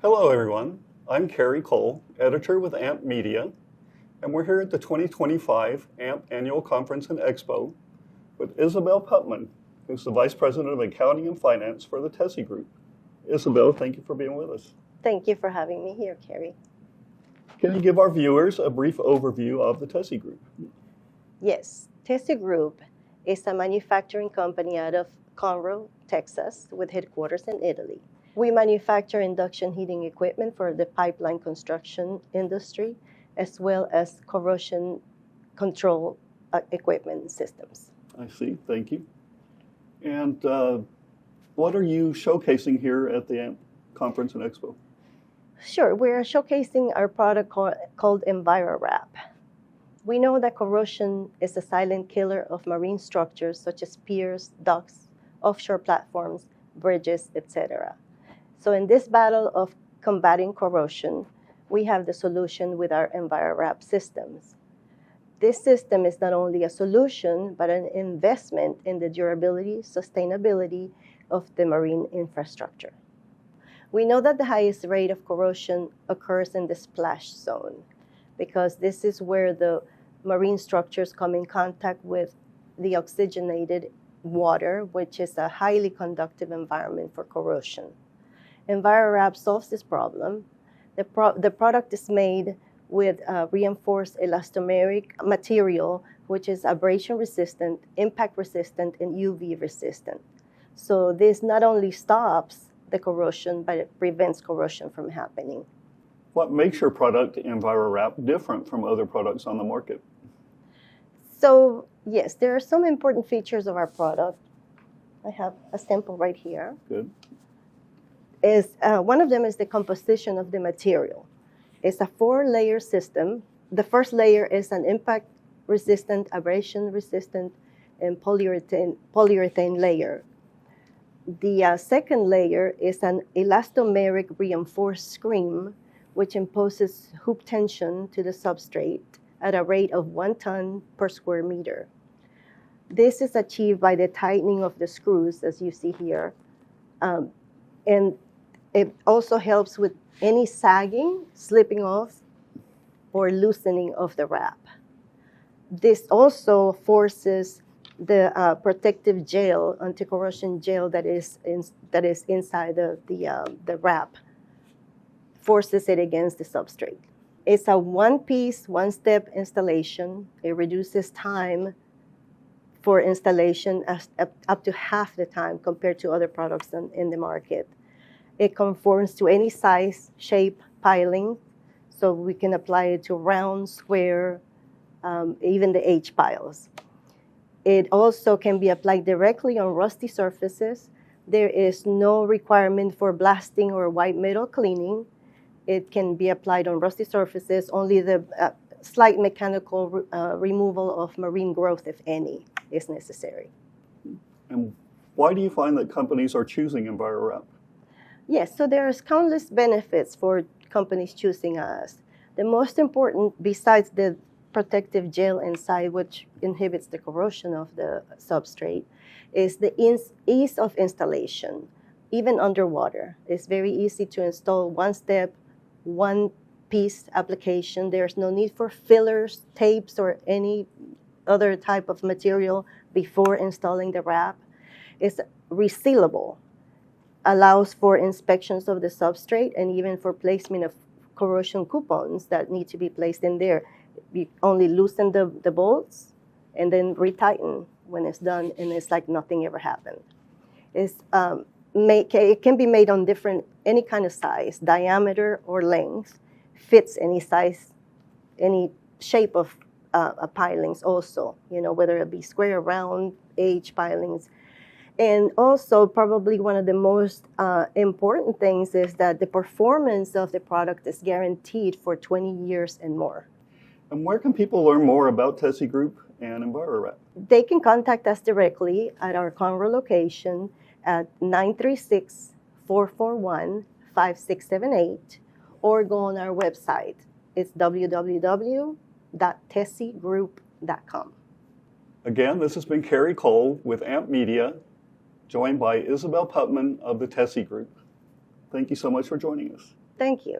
Hello, everyone. I'm Kerry Cole, editor with AMP Media, and we're here at the 2025 AMP Annual Conference and Expo with Isabel Putman, who's the Vice President of Accounting and Finance for the TESI Group. Isabel, thank you for being with us. Thank you for having me here, Kerry. Can you give our viewers a brief overview of the TESI Group? Yes, TESI Group is a manufacturing company out of Conroe, Texas, with headquarters in Italy. We manufacture induction heating equipment for the pipeline construction industry, as well as corrosion control equipment systems. I see, thank you. And what are you showcasing here at the AMP Conference and Expo? Sure, we're showcasing our product called ENVIRAWRAP. We know that corrosion is a silent killer of marine structures such as piers, docks, offshore platforms, bridges, etc. So in this battle of combating corrosion, we have the solution with our ENVIRAWRAP systems. This system is not only a solution, but an investment in the durability, sustainability of the marine infrastructure. We know that the highest rate of corrosion occurs in the splash zone because this is where the marine structures come in contact with the oxygenated water, which is a highly conductive environment for corrosion. ENVIRAWRAP solves this problem. The product is made with reinforced elastomeric material, which is abrasion resistant, impact resistant, and UV resistant. So this not only stops the corrosion, but it prevents corrosion from happening. What makes your product, ENVIRAWRAP, different from other products on the market? So yes, there are some important features of our product. I have a sample right here. Good. One of them is the composition of the material. It's a 4-layer system. The first layer is an impact-resistant, abrasion-resistant, and polyurethane layer. The second layer is an elastomeric reinforced screen, which imposes hoop tension to the substrate at a rate of 1 ton per square meter. This is achieved by the tightening of the screws, as you see here. And it also helps with any sagging, slipping off, or loosening of the wrap. This also forces the protective gel, anti-corrosion gel that is inside the wrap, forces it against the substrate. It's a one-piece, one-step installation. It reduces time for installation up to half the time compared to other products in the market. It conforms to any size, shape, piling, so we can apply it to round, square, even the H piles. It also can be applied directly on rusty surfaces. There is no requirement for blasting or white metal cleaning. It can be applied on rusty surfaces, only the slight mechanical removal of marine growth, if any, is necessary. And why do you find that companies are choosing ENVIRAWRAP? Yes, so there's countless benefits for companies choosing us. The most important, besides the protective gel inside, which inhibits the corrosion of the substrate, is the ease of installation, even underwater. It's very easy to install one-step, one-piece application. There's no need for fillers, tapes, or any other type of material before installing the wrap. It's resealable, allows for inspections of the substrate and even for placement of corrosion coupons that need to be placed in there. You only loosen the bolts and then retighten when it's done, and it's like nothing ever happened. It can be made on any kind of size, diameter or length, fits any size, any shape of pilings also, whether it be square, round, H pilings. And also, probably one of the most important things is that the performance of the product is guaranteed for 20 years and more. And where can people learn more about TESI Group and ENVIRAWRAP? They can contact us directly at our Conroe location at 936-441-5678 or go on our website. It's www.tesigroup.com. Again, this has been Kerry Cole with AMP Media, joined by Isabel Putman of the TESI Group. Thank you so much for joining us. Thank you.